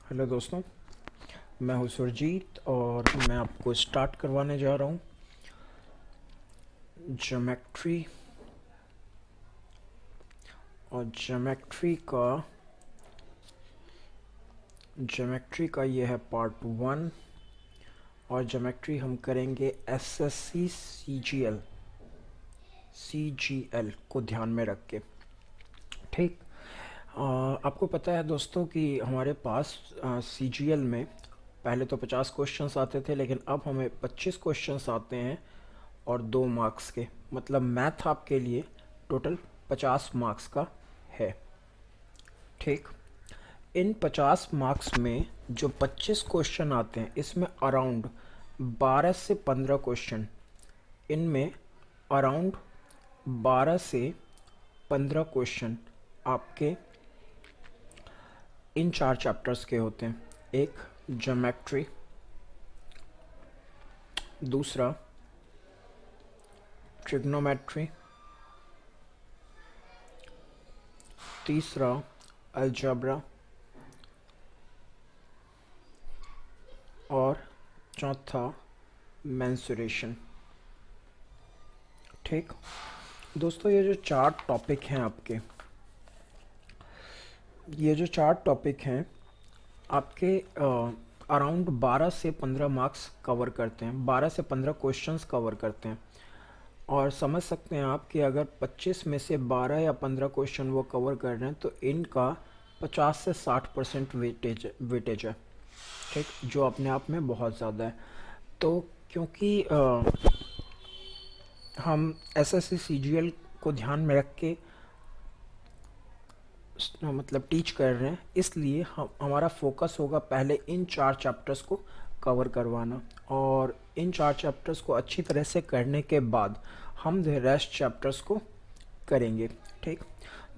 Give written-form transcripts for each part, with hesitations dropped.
Hello दोस्तों, मैं हूँ सुरजीत और मैं आपको स्टार्ट करवाने जा रहा हूँ ज्योमेट्री। और ज्योमेट्री का ये है पार्ट 1। और ज्योमेट्री हम करेंगे एसएससी सीजीएल को ध्यान में रख के। ठीक। आपको पता है दोस्तों कि हमारे पास सीजीएल में पहले तो 50 क्वेश्चंस आते थे, लेकिन अब हमें 25 क्वेश्चंस आते हैं और 2 मार्क्स के। मतलब मैथ आपके लिए टोटल 50 मार्क्स का है। ठीक। इन 50 मार्क्स में जो 25 क्वेश्चन आते हैं, इसमें अराउंड 12 से 15 क्वेश्चन, इनमें अराउंड 12 से 15 क्वेश्चन आपके इन 4 चैप्टर्स के होते हैं। एक ज्योमेट्री, दूसरा ट्रिग्नोमेट्री, तीसरा अलजेब्रा और चौथा मेंसुरेशन। ठीक दोस्तों, ये जो चार टॉपिक हैं आपके अराउंड 12 से 15 मार्क्स कवर करते हैं, 12 से 15 क्वेश्चंस कवर करते हैं। और समझ सकते हैं आप कि अगर 25 में से 12 या 15 क्वेश्चन वो कवर कर रहे हैं तो इनका 50 से 60% वेटेज है। ठीक, जो अपने आप में बहुत ज़्यादा है। तो क्योंकि हम एसएससी सीजीएल को ध्यान में रख के मतलब टीच कर रहे हैं, इसलिए हमारा फोकस होगा पहले इन 4 चैप्टर्स को कवर करवाना, और इन 4 चैप्टर्स को अच्छी तरह से करने के बाद हम रेस्ट चैप्टर्स को करेंगे। ठीक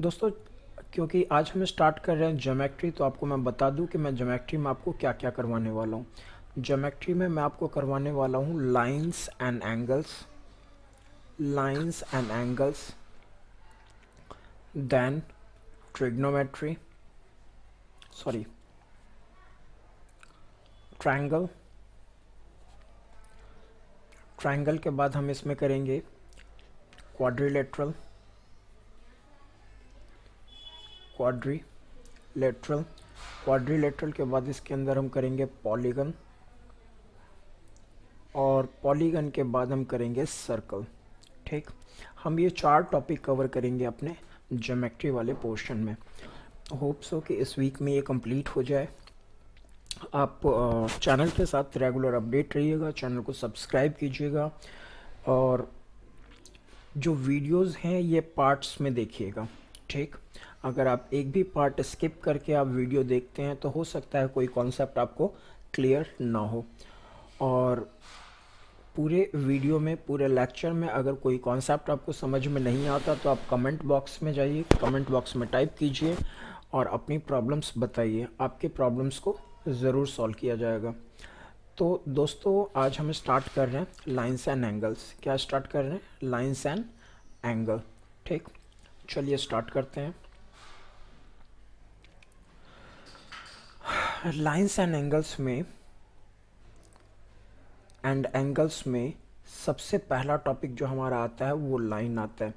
दोस्तों, क्योंकि आज हम स्टार्ट कर रहे हैं ज्योमेट्री, तो आपको मैं बता दूं कि मैं ज्योमेट्री में आपको क्या क्या करवाने वाला हूँ। ज्योमेट्री में मैं आपको करवाने वाला हूँ lines and angles, then trigonometry, sorry triangle के बाद हम इसमें करेंगे क्वाड्रिलेटरल के बाद इसके अंदर हम करेंगे पॉलीगन, और पॉलीगन के बाद हम करेंगे सर्कल। ठीक, हम ये 4 टॉपिक कवर करेंगे अपने ज्योमेट्री वाले पोर्शन में। होप सो कि इस वीक में ये कंप्लीट हो जाए। आप चैनल के साथ रेगुलर अपडेट रहिएगा, चैनल को सब्सक्राइब कीजिएगा, और जो वीडियोस हैं ये पार्ट्स में देखिएगा। ठीक, अगर आप एक भी पार्ट स्किप करके आप वीडियो देखते हैं तो हो सकता है कोई कॉन्सेप्ट आपको क्लियर ना हो। और पूरे वीडियो में, पूरे लेक्चर में अगर कोई कॉन्सेप्ट आपको समझ में नहीं आता तो आप कमेंट बॉक्स में जाइए, कमेंट बॉक्स में टाइप कीजिए और अपनी प्रॉब्लम्स बताइए। आपके प्रॉब्लम्स को ज़रूर सॉल्व किया जाएगा। तो दोस्तों, आज हम स्टार्ट कर रहे हैं लाइंस एंड एंगल्स। क्या स्टार्ट कर रहे हैं? Lines and angle. ठीक, चलिए स्टार्ट करते हैं। लाइंस एंड एंगल्स में सबसे पहला टॉपिक जो हमारा आता है वो लाइन आता है।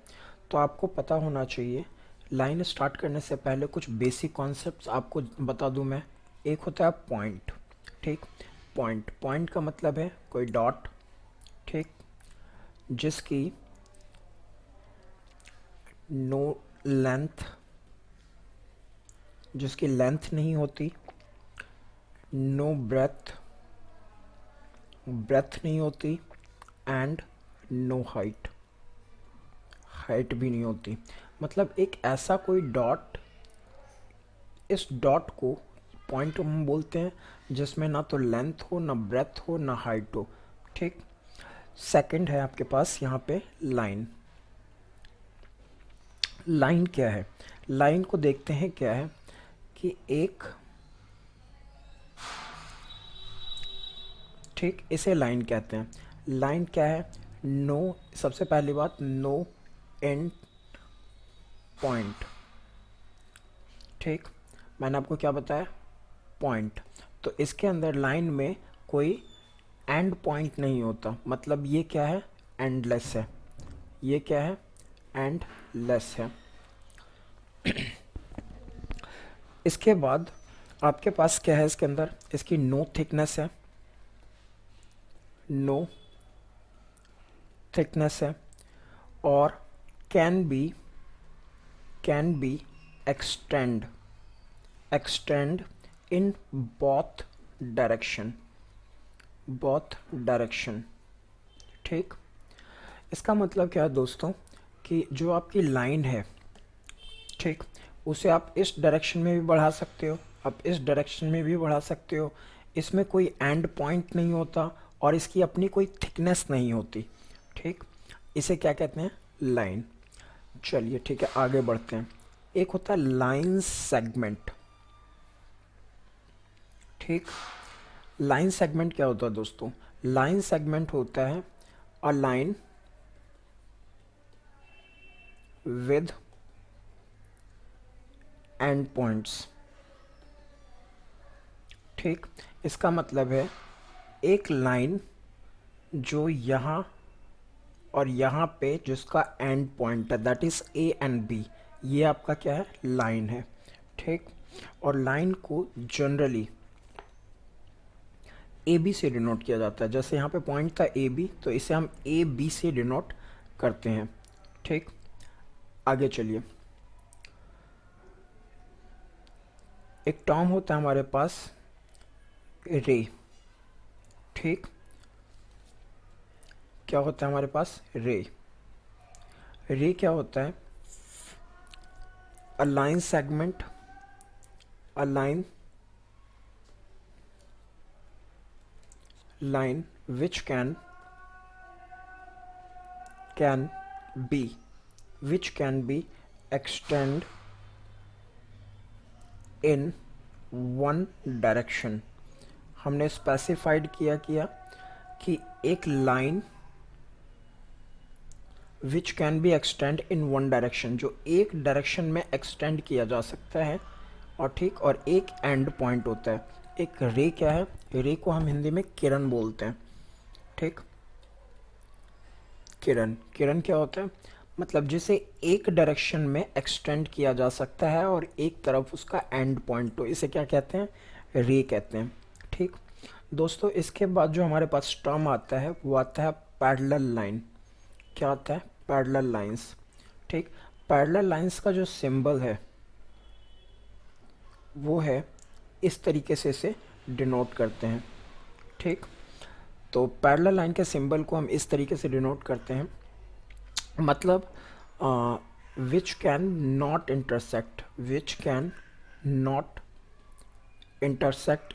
तो आपको पता होना चाहिए, लाइन स्टार्ट करने से पहले कुछ बेसिक कॉन्सेप्ट्स आपको बता दूं मैं। एक होता है पॉइंट। ठीक, पॉइंट का मतलब है कोई डॉट, ठीक, जिसकी नो लेंथ जिसकी लेंथ नहीं होती, नो ब्रेथ नहीं होती, एंड नो हाइट भी नहीं होती। मतलब एक ऐसा कोई डॉट, इस डॉट को पॉइंट हम बोलते हैं जिसमें ना तो लेंथ हो, ना ब्रेथ हो, ना हाइट हो। ठीक, सेकंड है आपके पास यहाँ पे लाइन। लाइन क्या है? लाइन को देखते हैं क्या है कि एक, ठीक, इसे लाइन कहते हैं। लाइन क्या है? नो, सबसे पहली बात, नो एंड पॉइंट। ठीक, मैंने आपको क्या बताया? पॉइंट। तो इसके अंदर लाइन में कोई एंड पॉइंट नहीं होता, मतलब ये क्या है, एंडलेस है। ये क्या है, एंडलेस है। इसके बाद आपके पास क्या है, इसके अंदर इसकी नो थिकनेस है, नो थिकनेस है, और can be extend in both direction. ठीक, इसका मतलब क्या है दोस्तों, कि जो आपकी लाइन है, ठीक, उसे आप इस डायरेक्शन में भी बढ़ा सकते हो, आप इस डायरेक्शन में भी बढ़ा सकते हो। इसमें कोई एंड पॉइंट नहीं होता और इसकी अपनी कोई थिकनेस नहीं होती। ठीक, इसे क्या कहते हैं, लाइन। चलिए ठीक है, आगे बढ़ते हैं। एक होता है लाइन सेगमेंट। ठीक, लाइन सेगमेंट क्या होता है दोस्तों, लाइन सेगमेंट होता है a line with and points. ठीक, इसका मतलब है एक लाइन जो यहाँ और यहाँ पे जिसका एंड पॉइंट है, that is A and B, ये आपका क्या है, लाइन है। ठीक, और लाइन को जनरली ए बी से डिनोट किया जाता है। जैसे यहाँ पे पॉइंट था ए बी, तो इसे हम ए बी से डिनोट करते हैं। ठीक, आगे चलिए। एक टर्म होता है हमारे पास, रे। ठीक, क्या होता है हमारे पास, रे। रे क्या होता है, a line segment, a line which can be extend in one direction। हमने स्पेसिफाइड किया कि एक line which can be extend in one direction, जो एक डायरेक्शन में एक्सटेंड किया जा सकता है, और ठीक, और एक एंड पॉइंट होता है। एक रे क्या है, रे को हम हिंदी में किरण बोलते हैं। ठीक, किरण क्या होता है, मतलब जिसे एक डायरेक्शन में एक्सटेंड किया जा सकता है और एक तरफ उसका एंड पॉइंट हो, इसे क्या कहते हैं, रे कहते हैं। ठीक दोस्तों, इसके बाद जो हमारे पास टर्म आता है वो आता है पैरेलल लाइन। क्या आता है, पैरेलल लाइंस। ठीक, पैरेलल लाइंस का जो सिंबल है वो है इस तरीके से इसे डिनोट करते हैं। ठीक, तो पैरेलल लाइन के सिंबल को हम इस तरीके से डिनोट करते हैं, मतलब which can not intersect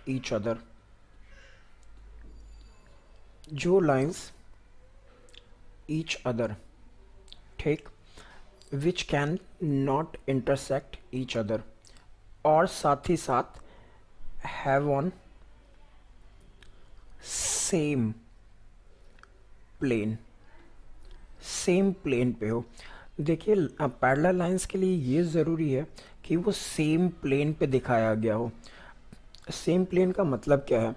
each other. जो लाइंस ईच अदर, ठीक, which can not intersect each other, और साथ ही साथ हैव ऑन सेम प्लेन पे हो। देखिए, पैरेलल लाइंस के लिए ये ज़रूरी है कि वो सेम प्लेन पे दिखाया गया हो। सेम प्लेन का मतलब क्या है,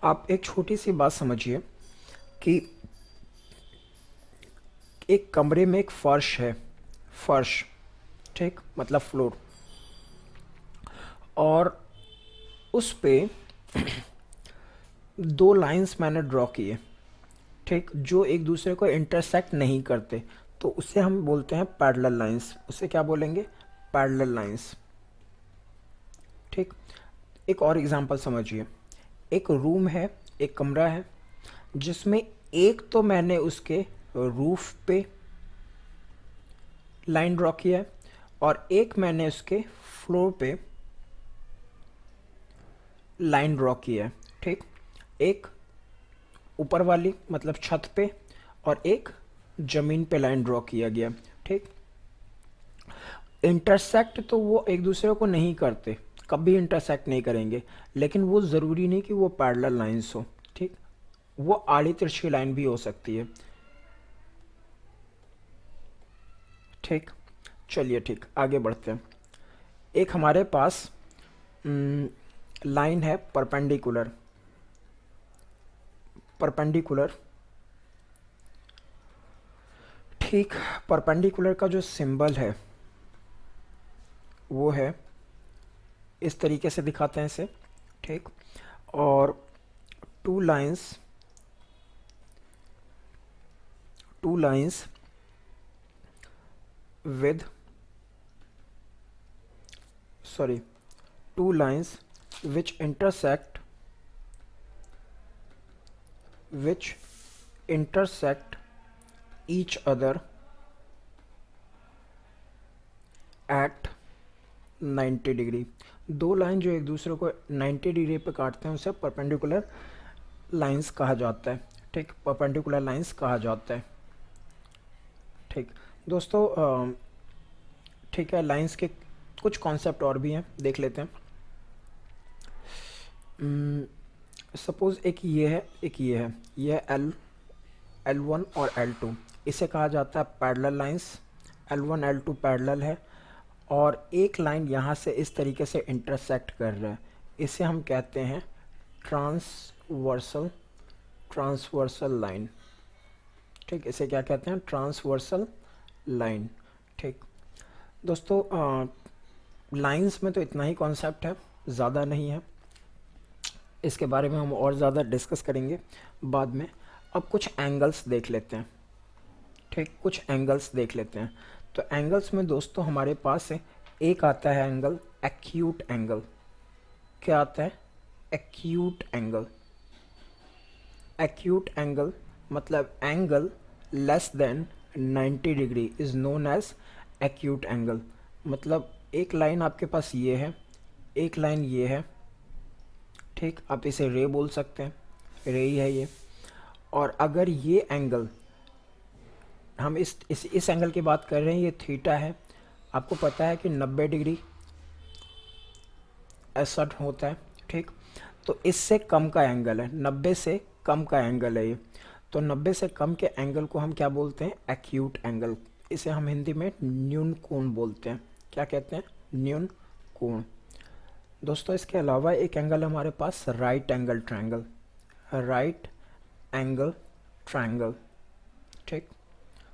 आप एक छोटी सी बात समझिए कि एक कमरे में एक फर्श है, फर्श, ठीक, मतलब फ्लोर, और उस पे दो लाइंस मैंने ड्रॉ किए, ठीक, जो एक दूसरे को इंटरसेक्ट नहीं करते, तो उसे हम बोलते हैं पैरेलल लाइंस। उसे क्या बोलेंगे, पैरेलल लाइंस। ठीक, एक और एग्जांपल समझिए। एक रूम है, एक कमरा है, जिसमें एक तो मैंने उसके रूफ पे लाइन ड्रॉ किया है और एक मैंने उसके फ्लोर पे लाइन ड्रॉ किया है। ठीक, एक ऊपर वाली मतलब छत पे और एक जमीन पे लाइन ड्रॉ किया गया। ठीक, इंटरसेक्ट तो वो एक दूसरे को नहीं करते, कभी इंटरसेक्ट नहीं करेंगे, लेकिन वो ज़रूरी नहीं कि वो पैरेलल लाइंस हो। ठीक, वो आड़ी तिरछी लाइन भी हो सकती है। ठीक, चलिए ठीक, आगे बढ़ते हैं। एक हमारे पास लाइन है परपेंडिकुलर, परपेंडिकुलर, ठीक। परपेंडिकुलर का जो सिंबल है वो है, इस तरीके से दिखाते हैं इसे, ठीक। और two lines, two lines with, sorry, two lines which intersect, which intersect each other at 90 degree. दो लाइन जो एक दूसरे को 90 डिग्री पे काटते हैं उसे परपेंडिकुलर लाइंस कहा जाता है, ठीक। परपेंडिकुलर लाइंस कहा जाता है, ठीक दोस्तों। ठीक है, लाइंस के कुछ कॉन्सेप्ट और भी हैं, देख लेते हैं। सपोज एक ये है, एक ये है, ये है L1 और L2, इसे कहा जाता है parallel lines. L1 L2 parallel है और एक लाइन यहाँ से इस तरीके से इंटरसेक्ट कर रहा है, इसे हम कहते हैं ट्रांसवर्सल, ट्रांसवर्सल लाइन, ठीक। इसे क्या कहते हैं? ट्रांसवर्सल लाइन, ठीक दोस्तों। लाइंस में तो इतना ही कॉन्सेप्ट है, ज़्यादा नहीं है, इसके बारे में हम और ज़्यादा डिस्कस करेंगे बाद में। अब कुछ एंगल्स देख लेते हैं, ठीक। कुछ एंगल्स देख लेते हैं। तो एंगल्स में दोस्तों हमारे पास है, एक आता है एंगल एक्यूट एंगल। क्या आता है? Acute angle. एक्यूट एंगल मतलब angle less than 90 degree is known as acute angle. मतलब एक लाइन आपके पास ये है, एक लाइन ये है, ठीक। आप इसे रे बोल सकते हैं, रे ही है ये। और अगर ये एंगल, हम इस एंगल की बात कर रहे हैं, ये थीटा है। आपको पता है कि 90 डिग्री ऐसा होता है, ठीक। तो इससे कम का एंगल है, 90 से कम का एंगल है ये। तो 90 से कम के एंगल को हम क्या बोलते हैं? Acute angle. इसे हम हिंदी में न्यून कोण बोलते हैं। क्या कहते हैं? न्यून कोण। दोस्तों इसके अलावा एक एंगल हमारे पास right angle triangle, right angle triangle, ठीक।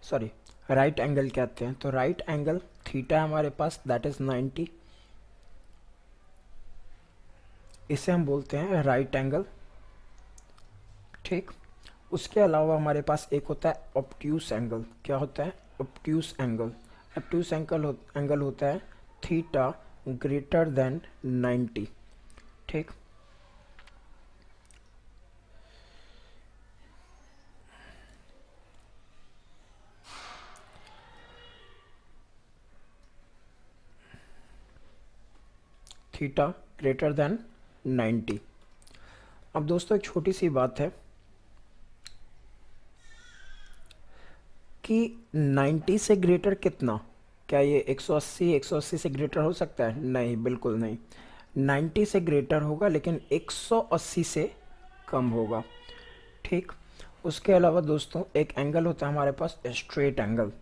सॉरी, राइट एंगल कहते हैं। तो राइट एंगल थीटा है हमारे पास, दैट इज 90, इसे हम बोलते हैं राइट एंगल, ठीक। उसके अलावा हमारे पास एक होता है ऑब्ट्यूस एंगल। क्या होता है? Obtuse angle. ऑब्ट्यूस एंगल होता है थीटा ग्रेटर देन 90, ठीक। Theta greater than 90। अब दोस्तों एक छोटी सी बात है कि 90 से ग्रेटर कितना? क्या ये 180 से ग्रेटर हो सकता है? नहीं, बिल्कुल नहीं। 90 से ग्रेटर होगा लेकिन 180 से कम होगा, ठीक। उसके अलावा दोस्तों एक एंगल होता है हमारे पास straight angle,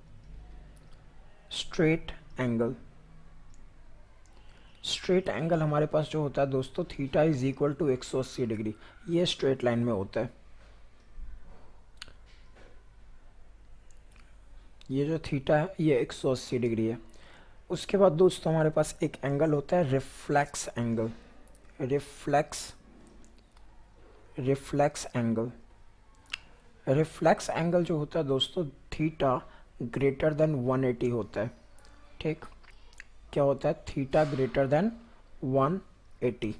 straight angle. Straight angle हमारे पास जो होता है दोस्तों, theta is equal to 180 degree, ये स्ट्रेट लाइन में होता है। ये जो थीटा है ये 180 डिग्री है। उसके बाद दोस्तों हमारे पास एक एंगल होता है reflex angle, reflex, reflex angle. Reflex angle जो होता है दोस्तों, थीटा ग्रेटर देन 180 होता है, ठीक। क्या होता है? Theta greater than 180,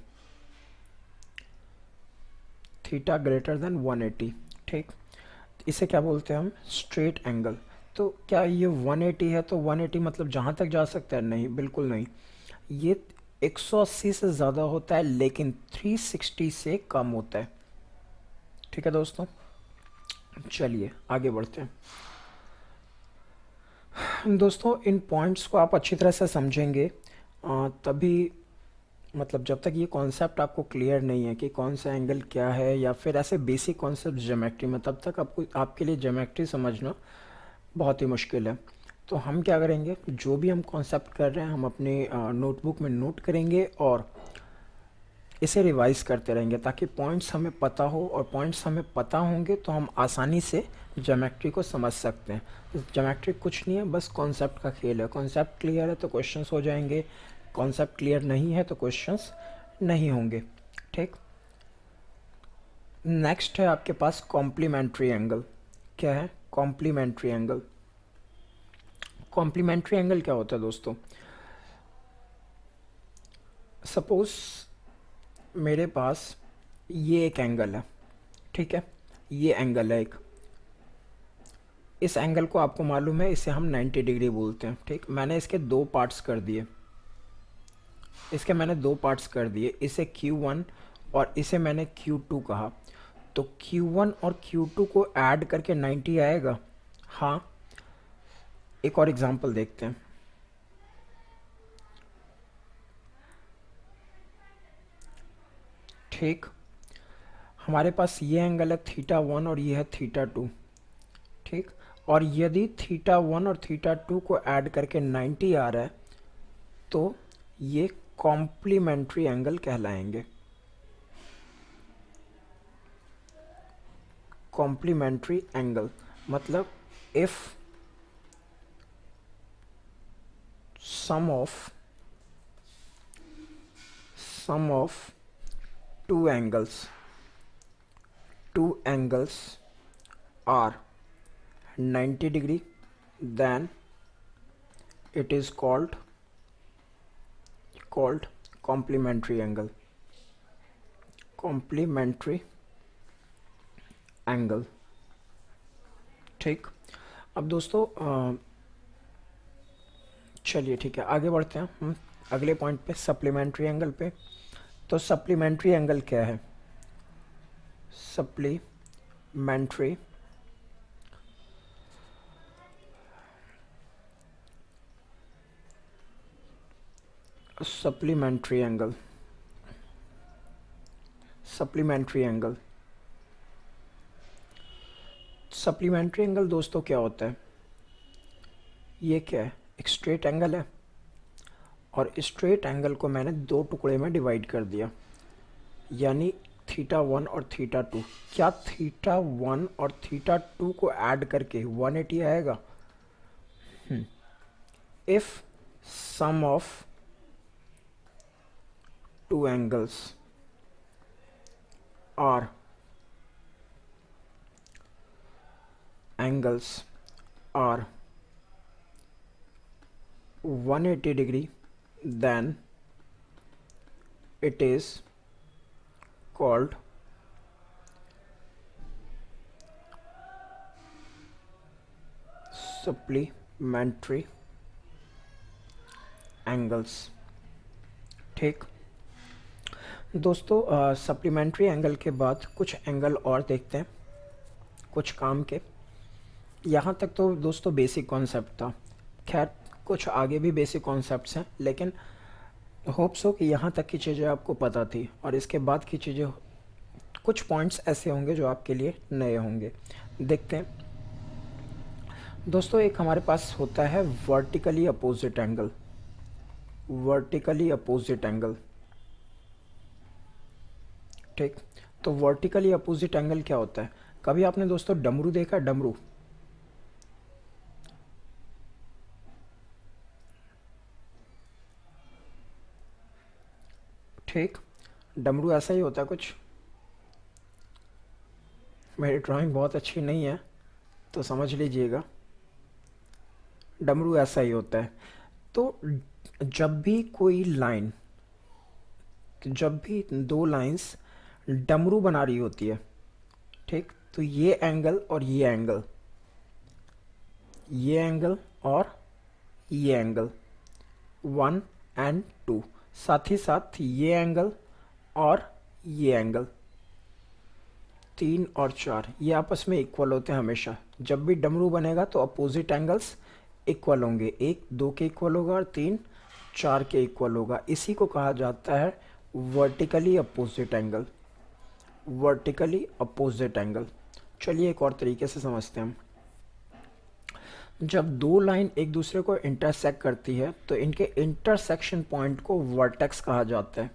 theta greater than 180, ठीक। इसे क्या बोलते हैं हम? Straight angle. तो क्या ये 180 है तो 180 मतलब जहाँ तक जा सकता है? नहीं, बिल्कुल नहीं। ये 180 से ज़्यादा होता है लेकिन 360 से कम होता है, ठीक है दोस्तों। चलिए आगे बढ़ते हैं। दोस्तों इन पॉइंट्स को आप अच्छी तरह से समझेंगे तभी, मतलब जब तक ये कॉन्सेप्ट आपको क्लियर नहीं है कि कौन सा एंगल क्या है या फिर ऐसे बेसिक कॉन्सेप्ट ज्योमेट्री में, तब तक आपको, आपके लिए ज्योमेट्री समझना बहुत ही मुश्किल है। तो हम क्या करेंगे, जो भी हम कॉन्सेप्ट कर रहे हैं हम अपने नोटबुक में नोट करेंगे और इसे रिवाइज करते रहेंगे ताकि पॉइंट्स हमें पता हो, और पॉइंट्स हमें पता होंगे तो हम आसानी से ज्योमेट्री को समझ सकते हैं। ज्योमेट्री कुछ नहीं है, बस कॉन्सेप्ट का खेल है। कॉन्सेप्ट क्लियर है तो क्वेश्चंस हो जाएंगे, कॉन्सेप्ट क्लियर नहीं है तो क्वेश्चंस नहीं होंगे। ठीक, नेक्स्ट है आपके पास कॉम्प्लीमेंट्री एंगल। क्या है कॉम्प्लीमेंट्री एंगल? कॉम्प्लीमेंट्री एंगल क्या होता है दोस्तों? सपोज मेरे पास ये एक एंगल है, ठीक है, ये एंगल है एक। इस एंगल को आपको मालूम है, इसे हम 90 डिग्री बोलते हैं। ठीक, मैंने इसके दो पार्ट्स कर दिए, इसे Q1 और इसे मैंने Q2 कहा। तो Q1 और Q2 को ऐड करके 90 आएगा। हाँ, एक और एग्जांपल देखते हैं। ठीक, हमारे पास ये एंगल है θ1 और ये है θ2। ठीक, और यदि θ1 और θ2 को ऐड करके 90 आ रहा है तो ये कॉम्प्लीमेंट्री एंगल कहलाएंगे। कॉम्प्लीमेंट्री एंगल मतलब if sum of two angles are 90 degree, then it is called complementary angle। ठीक, अब दोस्तों चलिए ठीक है, आगे बढ़ते हैं हम अगले पॉइंट पे, सप्लीमेंट्री एंगल पे। तो सप्लीमेंट्री एंगल क्या है? सप्लीमेंट्री एंगल दोस्तों क्या होता है? ये क्या है? एक स्ट्रेट एंगल है, और स्ट्रेट एंगल को मैंने दो टुकड़े में डिवाइड कर दिया, यानी θ1 और θ2। क्या θ1 और θ2 को ऐड करके 180 आएगा? If sum of two angles are 180 degree, then it is called supplementary angles। ठीक दोस्तों, सप्लीमेंट्री एंगल के बाद कुछ एंगल और देखते हैं कुछ काम के। यहाँ तक तो दोस्तों बेसिक कॉन्सेप्ट था, खैर कुछ आगे भी बेसिक कॉन्सेप्ट्स हैं, लेकिन होप्स हो कि यहाँ तक की चीज़ें आपको पता थी, और इसके बाद की चीज़ें कुछ पॉइंट्स ऐसे होंगे जो आपके लिए नए होंगे। देखते हैं दोस्तों, एक हमारे पास होता है वर्टिकली अपोजिट एंगल। ठीक, तो वर्टिकली अपोजिट एंगल क्या होता है? कभी आपने दोस्तों डमरू देखा? डमरू, ठीक, डमरू ऐसा ही होता है कुछ। मेरी ड्राइंग बहुत अच्छी नहीं है तो समझ लीजिएगा, डमरू ऐसा ही होता है। तो जब भी दो लाइंस डमरू बना रही होती है, ठीक, तो ये एंगल और ये एंगल, और ये एंगल 1 and 2, साथ ही साथ ये एंगल और ये एंगल 3 और 4, ये आपस में इक्वल होते हैं हमेशा। जब भी डमरू बनेगा तो अपोजिट एंगल्स इक्वल होंगे, 1 2 के इक्वल होगा और 3 4 के इक्वल होगा। इसी को कहा जाता है वर्टिकली अपोजिट एंगल। चलिए एक और तरीके से समझते हैं हम। जब दो लाइन एक दूसरे को इंटरसेक्ट करती है तो इनके इंटरसेक्शन पॉइंट को वर्टेक्स कहा जाता है।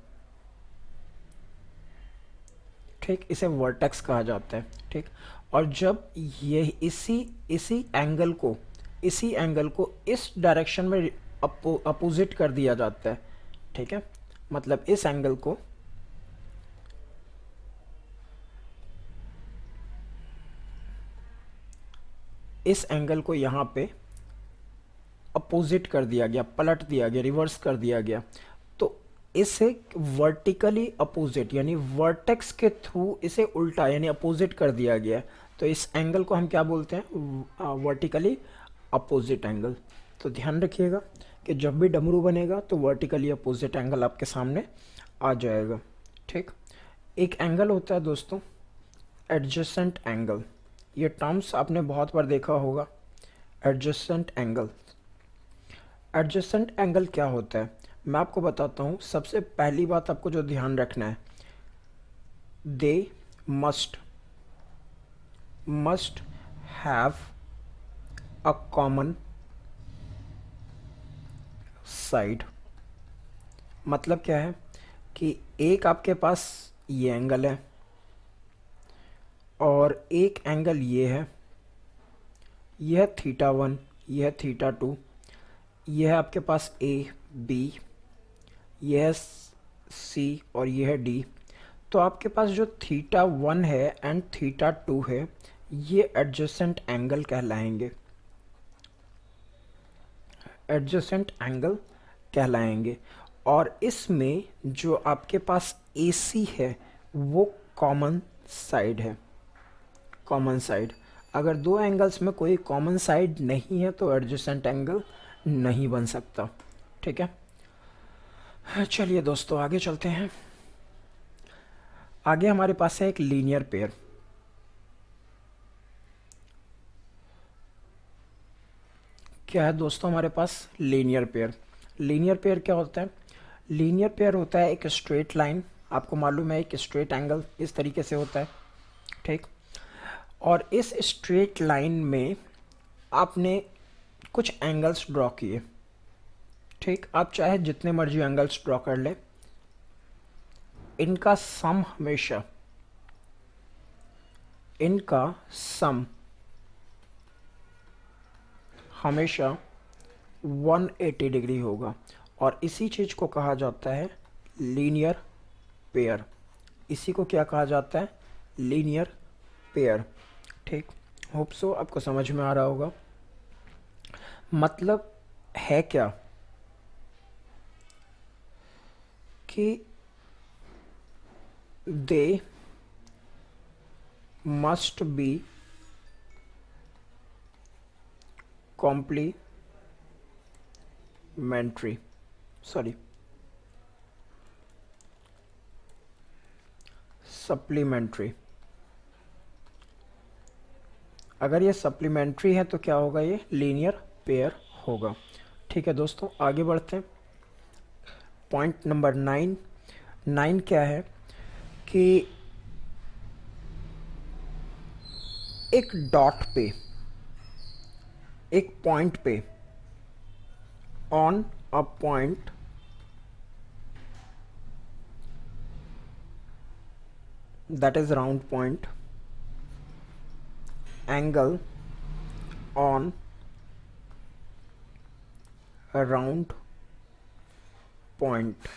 ठीक, इसे वर्टेक्स कहा जाता है। ठीक, और जब ये इसी एंगल को इस डायरेक्शन में अपोजिट कर दिया जाता है, ठीक है, मतलब इस एंगल को यहाँ पे अपोजिट कर दिया गया, पलट दिया गया, रिवर्स कर दिया गया, तो इसे वर्टिकली अपोजिट यानी वर्टेक्स के थ्रू इसे उल्टा यानी अपोजिट कर दिया गया। तो इस एंगल को हम क्या बोलते हैं? Vertically opposite angle. तो ध्यान रखिएगा कि जब भी डमरू बनेगा तो वर्टिकली अपोजिट एंगल आपके सामने आ जाएगा। ठीक, एक एंगल होता है दोस्तों एडजेसेंट एंगल। ये टर्म्स आपने बहुत बार देखा होगा, एडजेसेंट एंगल। एडजेसेंट एंगल क्या होता है मैं आपको बताता हूँ। सबसे पहली बात आपको जो ध्यान रखना है, they must have a common side. मतलब क्या है कि एक आपके पास ये एंगल है और एक एंगल ये है, यह θ1, यह θ2, यह आपके पास ए बी, यह सी और यह डी। तो आपके पास जो θ1 है एंड θ2 है ये एडजेसेंट एंगल कहलाएंगे, एडजेसेंट एंगल कहलाएंगे। और इसमें जो आपके पास AC है वो कॉमन साइड है, कॉमन साइड। अगर दो एंगल्स में कोई कॉमन साइड नहीं है तो एडजेसेंट एंगल नहीं बन सकता। ठीक है, चलिए दोस्तों आगे चलते हैं। आगे हमारे पास है एक लीनियर पेयर। क्या है दोस्तों हमारे पास? Linear pair. लीनियर पेयर क्या होता है? लीनियर पेयर होता है एक स्ट्रेट लाइन, आपको मालूम है एक स्ट्रेट एंगल इस तरीके से होता है। ठीक, और इस स्ट्रेट लाइन में आपने कुछ एंगल्स ड्रॉ किए। ठीक, आप चाहे जितने मर्जी एंगल्स ड्रॉ कर ले, इनका सम हमेशा 180 डिग्री होगा और इसी चीज को कहा जाता है लीनियर पेयर। इसी को क्या कहा जाता है? Linear pair. ठीक, होप सो आपको समझ में आ रहा होगा। मतलब है क्या कि they must be complementary, supplementary. अगर ये सप्लीमेंट्री है तो क्या होगा? ये लीनियर पेयर होगा। ठीक है दोस्तों, आगे बढ़ते हैं। पॉइंट नंबर 9 क्या है कि एक डॉट पे, एक पॉइंट पे, on a point that is round point, angle on round point.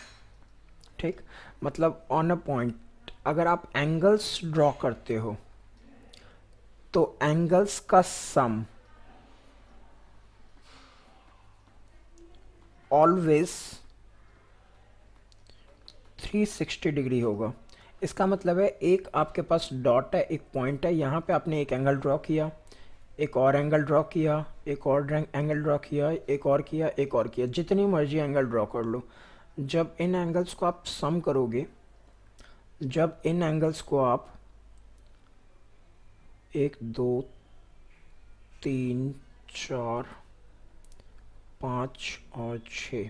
ठीक, मतलब ऑन अ पॉइंट अगर आप एंगल्स ड्रॉ करते हो तो एंगल्स का सम ऑलवेज 360 डिग्री होगा। इसका मतलब है एक आपके पास डॉट है, एक पॉइंट है, यहाँ पे आपने एक एंगल ड्रॉ किया, एक और एंगल ड्रॉ किया, एक और एंगल ड्रॉ किया, एक और किया, एक और किया, जितनी मर्जी एंगल ड्रॉ कर लो। जब इन एंगल्स को आप सम करोगे, जब इन एंगल्स को आप 1 2 3 4 5 और 6,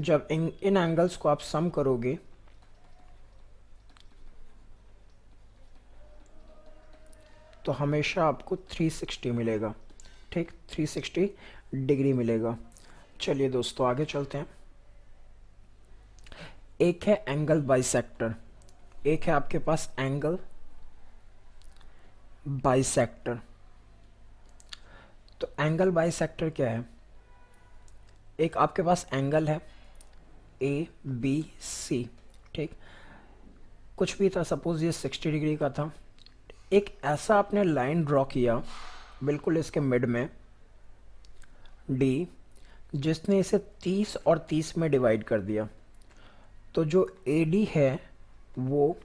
जब इन एंगल्स को आप सम करोगे तो हमेशा आपको 360 मिलेगा। ठीक, 360 डिग्री मिलेगा। चलिए दोस्तों आगे चलते हैं। एक है एंगल बाइसेक्टर, एक है आपके पास एंगल बाइसेक्टर। तो एंगल बाइसेक्टर क्या है? एक आपके पास एंगल है ए बी सी, ठीक, कुछ भी था, सपोज ये 60 डिग्री का था। एक ऐसा आपने लाइन ड्रॉ किया बिल्कुल इसके मिड में डी, जिसने इसे 30 और 30 में डिवाइड कर दिया। तो जो ए डी है वो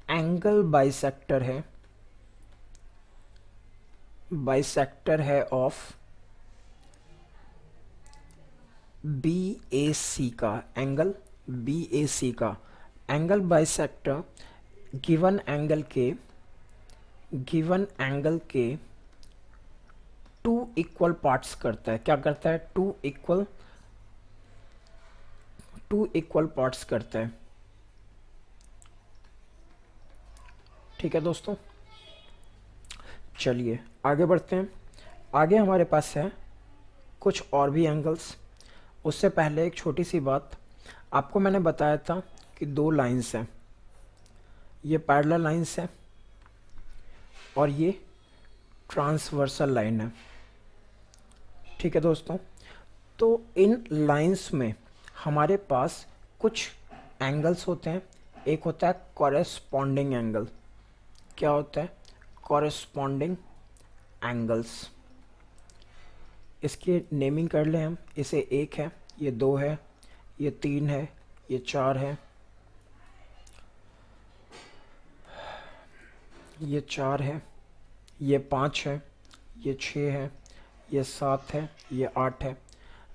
एंगल बाइसेक्टर है ऑफ बी ए सी का, एंगल बी ए सी का। एंगल बाइसेक्टर गिवन एंगल के टू इक्वल पार्ट्स करता है। क्या करता है? टू इक्वल पार्ट्स करता है। ठीक है दोस्तों, चलिए आगे बढ़ते हैं। आगे हमारे पास है कुछ और भी एंगल्स। उससे पहले एक छोटी सी बात, आपको मैंने बताया था कि दो लाइंस हैं, ये पैरेलल लाइंस है और ये ट्रांसवर्सल लाइन है। ठीक है दोस्तों, तो इन लाइंस में हमारे पास कुछ एंगल्स होते हैं। एक होता है कॉरेस्पॉन्डिंग एंगल। क्या होता है? Corresponding angles. इसकी नेमिंग कर लें हम। इसे एक है, ये दो है, ये तीन है, ये चार है, ये चार है, ये पाँच है, ये छः है, ये सात है, ये आठ है।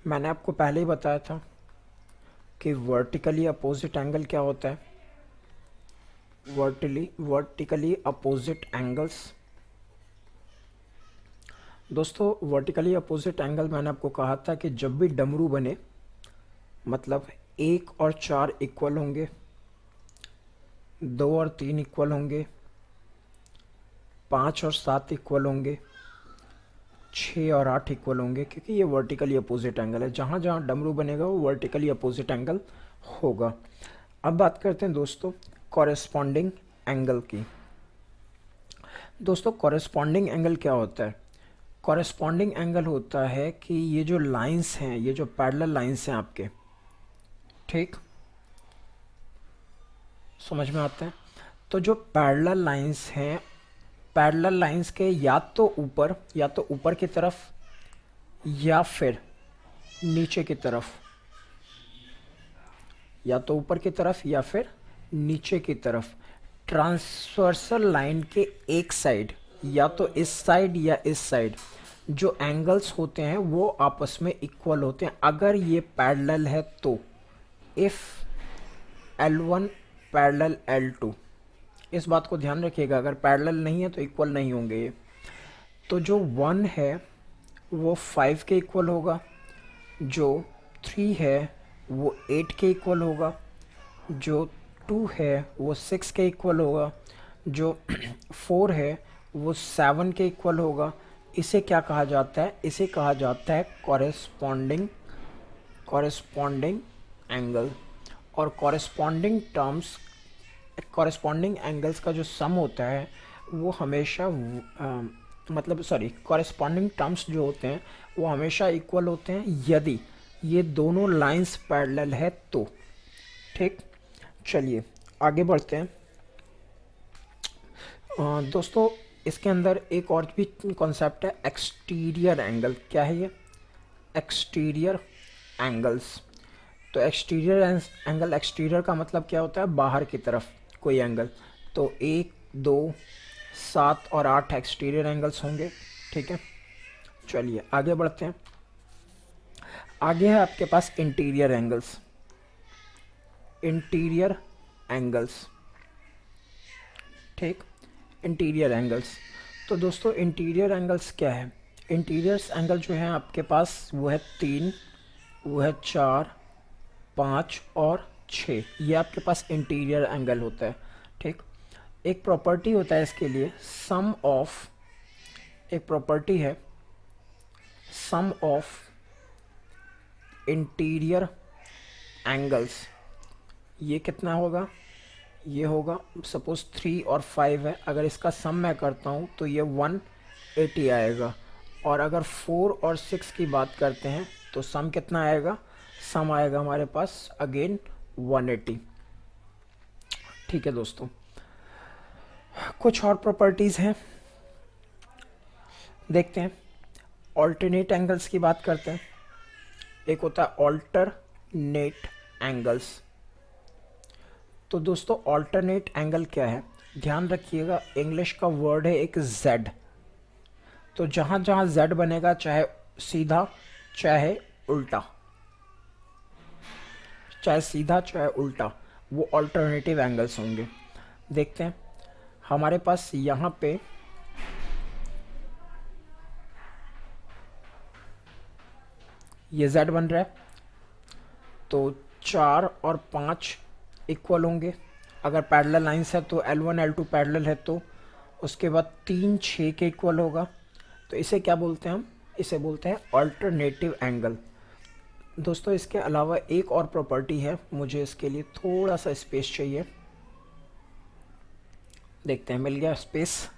मैंने आपको पहले ही बताया था कि वर्टिकली अपोजिट एंगल क्या होता है? Vertically opposite angles. दोस्तों वर्टिकली अपोजिट एंगल मैंने आपको कहा था कि जब भी डमरू बने, मतलब 1 और 4 इक्वल होंगे, 2 और 3 इक्वल होंगे, 5 और 7 इक्वल होंगे, 6 और 8 इक्वल होंगे, क्योंकि ये वर्टिकली अपोजिट एंगल है। जहाँ जहाँ डमरू बनेगा वो वर्टिकली अपोजिट एंगल होगा। अब बात करते हैं दोस्तों कॉरेस्पॉन्डिंग एंगल की। दोस्तों कॉरेस्पॉन्डिंग एंगल क्या होता है? कॉरेस्पॉन्डिंग एंगल होता है कि ये जो लाइंस हैं, ये जो पैरेलल लाइंस हैं आपके, ठीक, समझ में आते हैं? तो जो पैरेलल लाइंस हैं, पैरेलल लाइंस के या तो ऊपर की तरफ या फिर नीचे की तरफ, या तो ऊपर की तरफ या फिर नीचे की तरफ, ट्रांसवर्सल लाइन के एक साइड, या तो इस साइड या इस साइड, जो एंगल्स होते हैं वो आपस में इक्वल होते हैं अगर ये पैरेलल है तो। इफ़ L1 पैरेलल L2, इस बात को ध्यान रखिएगा, अगर पैरेलल नहीं है तो इक्वल नहीं होंगे ये। तो जो 1 है वो 5 के इक्वल होगा, जो 3 है वो 8 के इक्वल होगा, जो 2 है वो 6 के इक्वल होगा, जो 4 है वो 7 के इक्वल होगा। इसे क्या कहा जाता है? इसे कहा जाता है कॉरेस्पॉन्डिंग एंगल। और कॉरेस्पॉन्डिंग एंगल्स का जो सम होता है वो हमेशा कॉरेस्पॉन्डिंग टर्म्स जो होते हैं वो हमेशा इक्वल होते हैं यदि ये दोनों लाइंस पैरेलल है तो। ठीक, चलिए आगे बढ़ते हैं। दोस्तों इसके अंदर एक और भी कॉन्सेप्ट है, एक्सटीरियर एंगल। क्या है ये? Exterior angles. तो एक्सटीरियर एंगल, एक्सटीरियर का मतलब क्या होता है? बाहर की तरफ कोई एंगल। तो 1, 2, 7 और 8 एक्सटीरियर एंगल्स होंगे। ठीक है, चलिए आगे बढ़ते हैं। आगे है आपके पास इंटीरियर एंगल्स। इंटीरियर एंगल्स, ठीक, इंटीरियर एंगल्स। तो दोस्तों इंटीरियर एंगल्स क्या है? इंटीरियर्स एंगल जो है आपके पास वो है 3, वो है 4, 5 और 6। ये आपके पास इंटीरियर एंगल होता है। ठीक, एक प्रॉपर्टी होता है इसके लिए, एक प्रॉपर्टी है सम ऑफ इंटीरियर एंगल्स। ये कितना होगा? ये होगा सपोज 3 और 5 है, अगर इसका सम मैं करता हूँ तो ये 180 आएगा। और अगर 4 और 6 की बात करते हैं तो सम कितना आएगा, सम आएगा हमारे पास अगेन 180। ठीक है दोस्तों, कुछ और प्रॉपर्टीज़ हैं, देखते हैं। ऑल्टरनेट एंगल्स की बात करते हैं। एक होता है ऑल्टरनेट एंगल्स। तो दोस्तों ऑल्टरनेट एंगल क्या है, ध्यान रखिएगा, इंग्लिश का वर्ड है एक जेड। तो जहाँ जहाँ जेड बनेगा, चाहे सीधा चाहे उल्टा, चाहे सीधा चाहे उल्टा, वो ऑल्टरनेटिव एंगल्स होंगे। देखते हैं, हमारे पास यहाँ पे ये z बन रहा है, तो 4 और 5 इक्वल होंगे। अगर पैरेलल लाइंस है तो L1 L2 पैरेलल है, तो उसके बाद 3 6 के इक्वल होगा। तो इसे क्या बोलते हैं हम, इसे बोलते हैं अल्टरनेटिव एंगल। दोस्तों इसके अलावा एक और प्रॉपर्टी है, मुझे इसके लिए थोड़ा सा स्पेस चाहिए। देखते हैं, मिल गया स्पेस।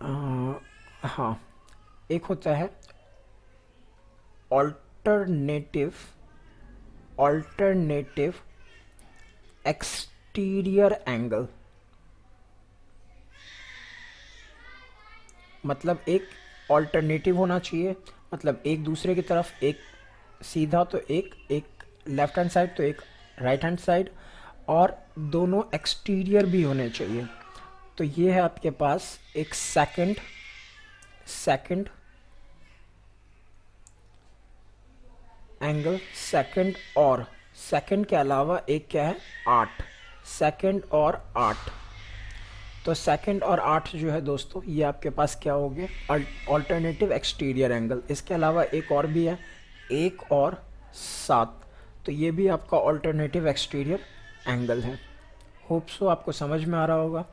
हाँ, एक होता है ऑल्टरनेटिव एक्सटीरियर एंगल। मतलब एक ऑल्टरनेटिव होना चाहिए, मतलब एक दूसरे की तरफ, एक सीधा तो एक लेफ्ट हैंड साइड तो एक राइट हैंड साइड, और दोनों एक्सटीरियर भी होने चाहिए। तो ये है आपके पास एक सेकंड एंगल, सेकंड के अलावा एक क्या है, 8, सेकंड और 8। तो सेकंड और 8 जो है दोस्तों, ये आपके पास क्या हो गए, ऑल्टरनेटिव एक्सटीरियर एंगल। इसके अलावा एक और भी है, 1 और 7, तो ये भी आपका ऑल्टरनेटिव एक्सटीरियर एंगल है। होप सो आपको समझ में आ रहा होगा।